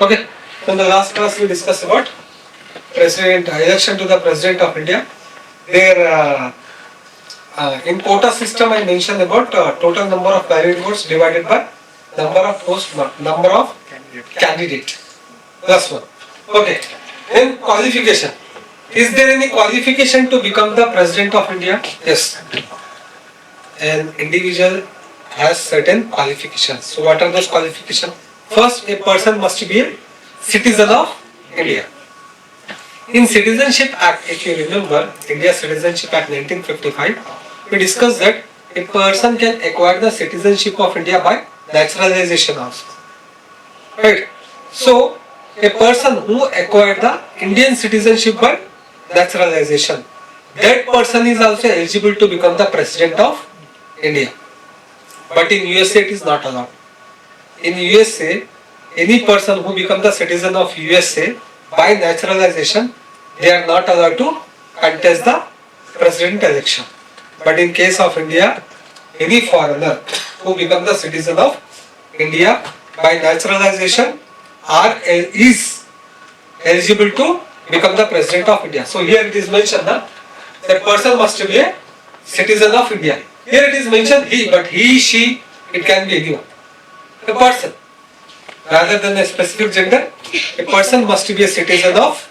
Okay, so in the last class we discussed about election to the President of India. There, in quota system I mentioned about total number of valid votes divided by number of posts, number of candidate. Plus one. Okay, then qualification. Is there any qualification to become the President of India? Yes. An individual has certain qualifications. So what are those qualifications? First, a person must be a citizen of India. In Citizenship Act, if you remember, India Citizenship Act 1955, we discussed that a person can acquire the citizenship of India by naturalization also. Right? So, a person who acquired the Indian citizenship by naturalization, that person is also eligible to become the President of India. But in USA it is not allowed. In USA, any person who becomes the citizen of USA by naturalization, they are not allowed to contest the president election. But in case of India, any foreigner who becomes the citizen of India by naturalization is eligible to become the President of India. So here it is mentioned that person must be a citizen of India. Here it is mentioned he, but he, she, it can be anyone. A person. Rather than a specific gender, a person must be a citizen of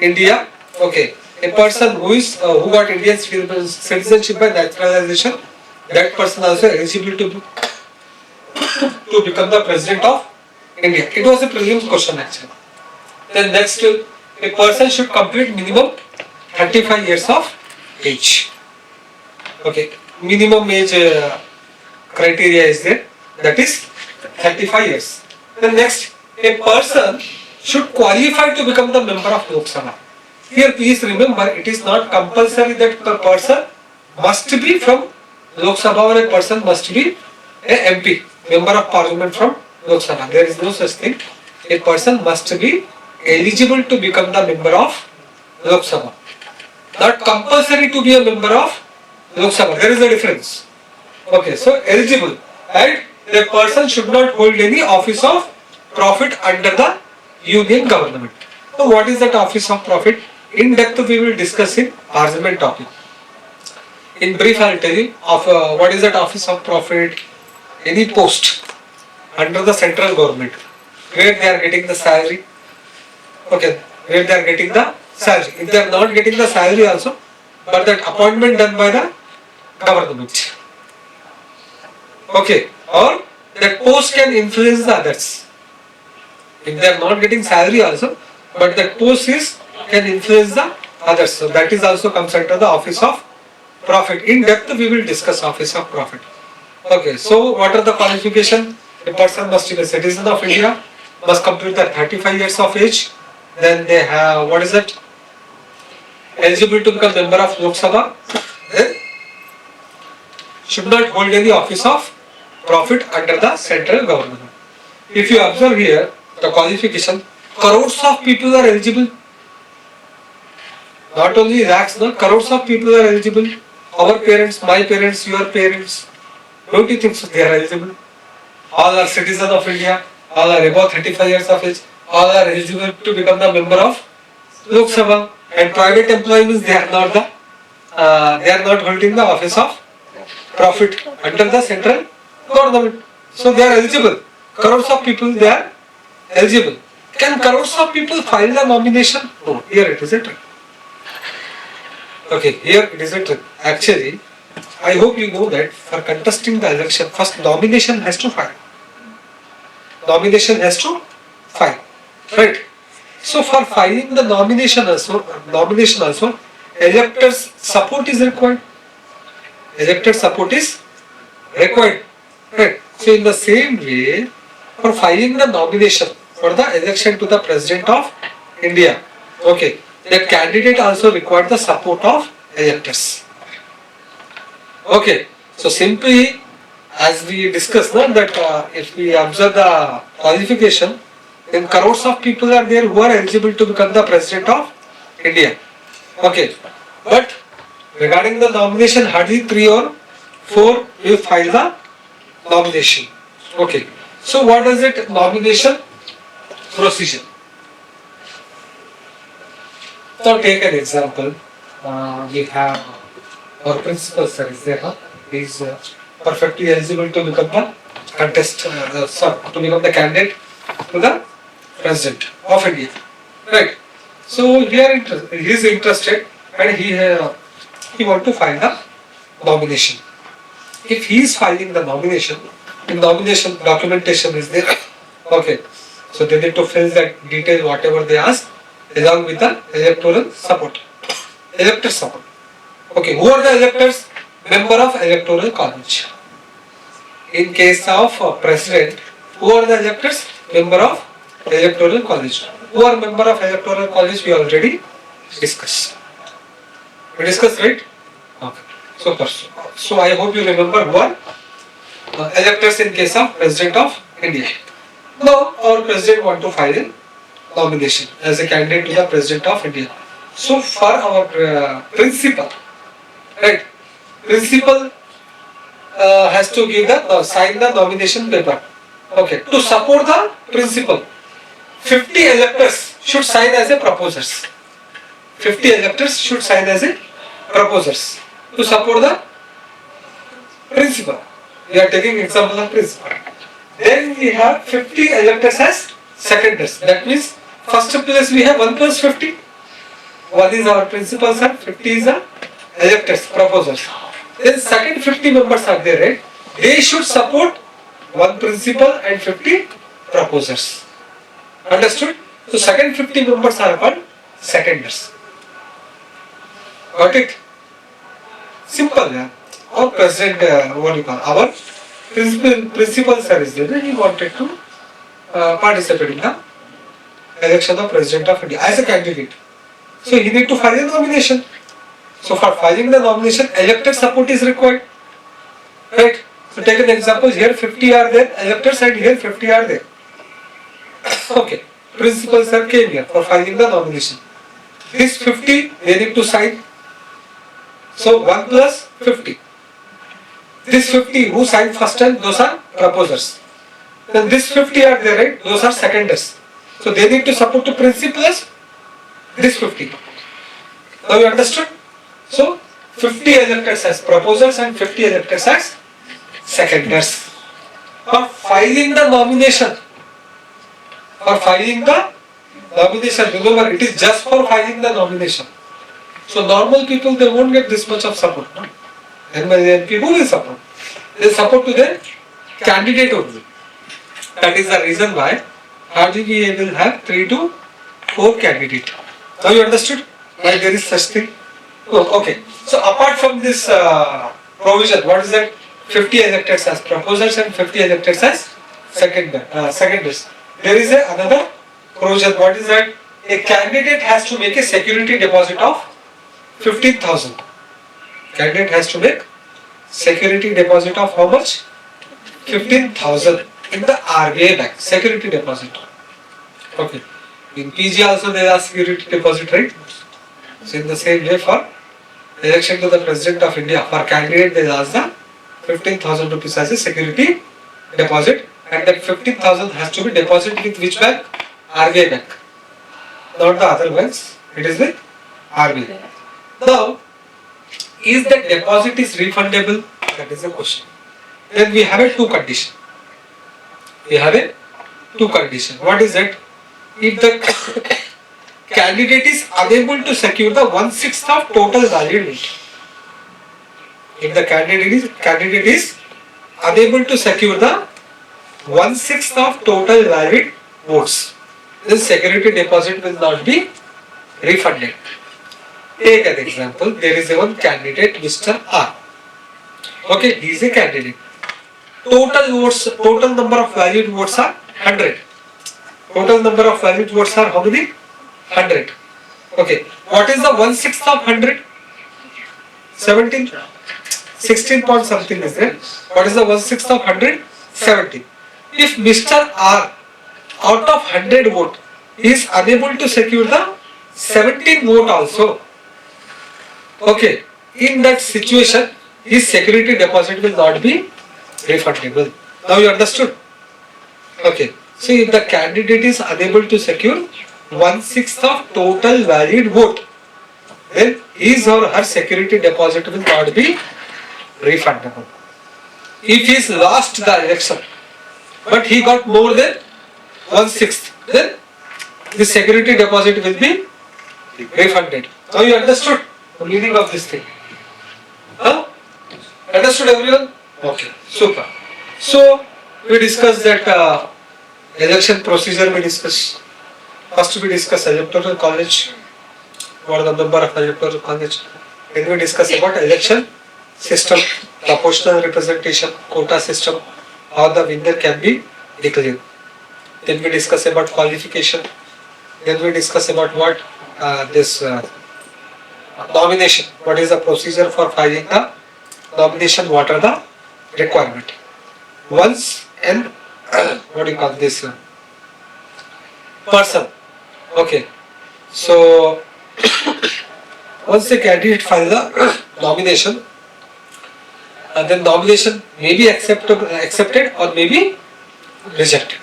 India. Okay. A person who got Indian citizenship by naturalization, that person also eligible to become the President of India. It was a preliminary question actually. Then next, a person should complete minimum 35 years of age. Okay. Minimum age criteria is there, that is 35 years. Then next, a person should qualify to become the member of Lok Sabha. Here please remember, it is not compulsory that the person must be from Lok Sabha or a person must be a MP, member of parliament from Lok Sabha. There is no such thing. A person must be eligible to become the member of Lok Sabha. Not compulsory to be a member of Lok Sabha. There is a difference. Okay, so eligible. And the person should not hold any office of profit under the union government. So what is that office of profit? In depth we will discuss in argument topic. In brief I will tell you of what is that office of profit. Any post under the central government where they are getting the salary. Okay, where they are getting the salary. If they are not getting the salary also, but that appointment done by the government. Okay, or that post can influence the others. If they are not getting salary also, but that post can influence the others. So that is also comes under the office of profit. In depth we will discuss office of profit. Okay, so what are the qualifications? A person must be a citizen of India, must complete the 35 years of age. Then they have, what is it? Eligible to become member of Lok Sabha. Then should not hold any office of profit under the central government. If you observe here, the qualification, crores of people are eligible. Not only lakhs, no, crores of people are eligible. Our parents, my parents, your parents. Don't you think so? They are eligible. All are citizens of India. All are above 35 years of age. All are eligible to become the member of Lok Sabha. And private employees, they are not holding the office of profit under the central government. So they are eligible. Crores of people, they are eligible. Can crores of people file the nomination? No, here it isn't. Okay, here it isn't. Actually, I hope you know that for contesting the election, first nomination has to file. Nomination has to file. Right? So for filing the nomination also, electors' support is required. Elected support is required. Right? So in the same way, for filing the nomination for the election to the President of India, okay, the candidate also required the support of electors. Okay, so simply as we discussed, that if we observe the qualification, then crores of people are there who are eligible to become the President of India. Okay, but regarding the nomination, hardly 3 or 4 will file the nomination. Okay, So what is it? Nomination procedure. So take an example. We have our principal sir is there. He is perfectly eligible to become the to become the candidate to the president of India. Right. So here he is interested and he want to file the nomination. If he is filing the nomination, the nomination documentation is there. Okay. So they need to fill that detail whatever they ask along with the electoral support. Elector support. Okay. Who are the electors? Member of electoral college. In case of president, who are the electors? Member of electoral college. Who are member of electoral college? We already discussed. We discussed, right? Okay. Super. So I hope you remember who are electors in case of president of India. Now our president want to file a nomination as a candidate to the president of India. So for our principal, right? Principal has to give the sign the nomination paper. Okay. To support the principal, 50 electors should sign as a proposers. 50 electors should sign as a proposers to support the principal. We are taking example of principal. Then we have 50 electors as seconders. That means first place we have 1 plus 50. 1 is our principal sir, 50 is the electors, proposers. Then second 50 members are there, right? They should support 1 principal and 50 proposers. Understood? So second 50 members are called seconders. Got it? Simple, yeah. Our president, what do you call? Our principal sir is there. He wanted to participate in the election of president of India as a candidate. So he need to file a nomination. So for filing the nomination, elected support is required. Right? So take an example. Here 50 are there, electors, and here 50 are there. Okay. Principal sir came here for filing the nomination. This 50 they need to sign. So 1 plus 50. This 50 who signed first time, those are proposers. Then this 50 are there, right? Those are seconders. So they need to support to principal plus this 50. Now you understood? So 50 electors as proposers and 50 electors as seconders. For filing the nomination, remember it is just for filing the nomination. So normal people, they won't get this much of support. No? MP, who will support? They support to their candidate only. That is the reason why RGBA will have 3 to 4 candidates. Now you understood why there is such thing? Oh, okay. So apart from this provision, what is that? 50 electors as proposers and 50 electors as seconders. There is another provision. What is that? A candidate has to make a security deposit of 15,000. Candidate has to make security deposit of how much? 15,000 in the RBI bank. Security deposit. Okay. In PG also there are security deposit, right? So in the same way for election to the President of India, for candidate they ask the 15,000 rupees as a security deposit, and that 15,000 has to be deposited with which bank? RBI bank. Not the other banks, it is with RBI. Now, is that deposit is refundable? That is the question. Then we have a two condition. What is it? If the candidate is unable to secure the 1/6 of total valid vote. If the candidate is unable to secure the 1/6 of total valid votes, then security deposit will not be refunded. Take an example. There is one candidate, Mr. R. Okay, he is a candidate. Total number of valid votes are 100. Total number of valid votes are how many? 100. Okay. What is the 1/6 of 100? 17. 16 point something is there. What is the 1/6 of 100? 17. If Mr. R out of 100 vote is unable to secure the 17 vote also. Okay. In that situation, his security deposit will not be refundable. Now you understood? Okay. So if the candidate is unable to secure 1/6 of total valid vote, then his or her security deposit will not be refundable. If he is lost the election, but he got more than 1/6, then the security deposit will be refunded. Now you understood the meaning of this thing? Huh? Understood everyone? Okay, super. So we discussed that election procedure. We discussed first we discuss electoral college. What are the member of electoral college? Then we discuss about election system, proportional representation, quota system, how the winner can be declared. Then we discuss about qualification. Then we discuss about what this nomination. What is the procedure for filing the nomination? What are the requirement? Once an what do you call this person? Okay. So once the candidate files the nomination, then nomination may be accepted or may be rejected.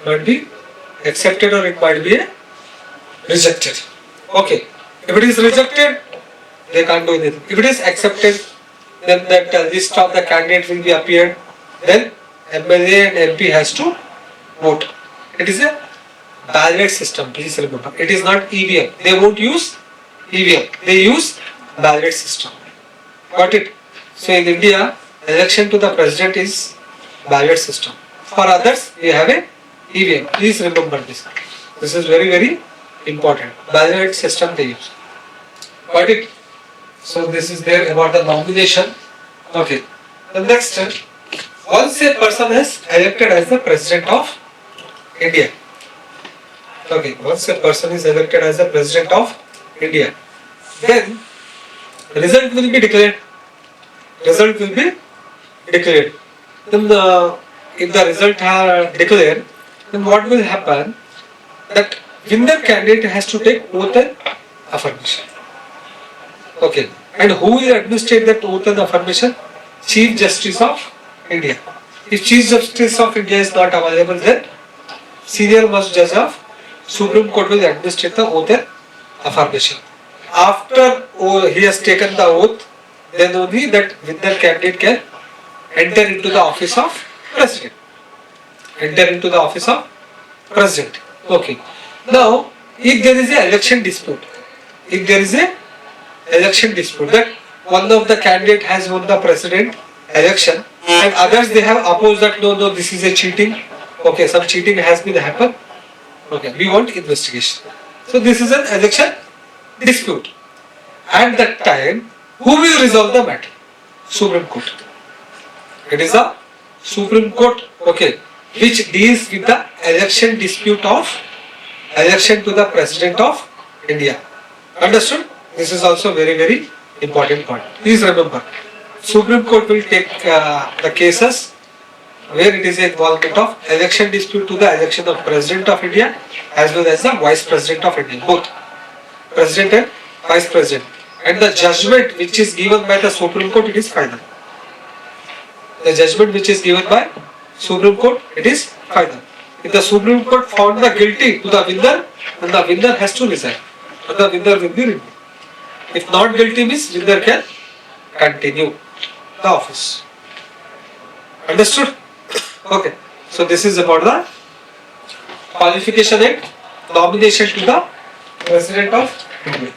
Might be accepted or it might be rejected. Okay. If it is rejected, they can't do anything. If it is accepted, then that list of the candidate will be appeared. Then MLA and MP has to vote. It is a ballot system. Please remember, it is not EVM. They won't use EVM. They use ballot system. Got it? So in India, election to the president is ballot system. For others, we have a EVM. Please remember this. This is very, very important. Ballot system they use. Got it? So this is there about the nomination. Okay. The next, once a person is elected as the president of India. Okay. Once a person is elected as the president of India, then result will be declared. Result will be declared. Then if the result are declared, then what will happen? That winner candidate has to take oath and affirmation. Okay. And who will administrate that oath and affirmation? Chief Justice of India. If Chief Justice of India is not available, then Senior Most Judge of Supreme Court will administrate the oath and affirmation. After he has taken the oath, then only that winner candidate can enter into the office of president. Enter into the office of president. Okay. Now, if there is an election dispute, that one of the candidate has won the president election and others they have opposed that no, this is a cheating. Okay, some cheating has been happened. Okay, we want investigation. So this is an election dispute. At that time, who will resolve the matter? Supreme Court. It is a Supreme Court, okay, which deals with the election dispute of election to the president of India. Understood? This is also very, very important point. Please remember, Supreme Court will take the cases where it is a involvement of election dispute to the election of President of India as well as the Vice President of India, both President and Vice President. And the judgment which is given by the Supreme Court, it is final. The judgment which is given by Supreme Court, it is final. If the Supreme Court found the guilty to the winner, then the winner has to resign. And the winner will be removed. If not guilty means winner can continue the office. Understood? Okay. So this is about the qualification and nomination to the President of India.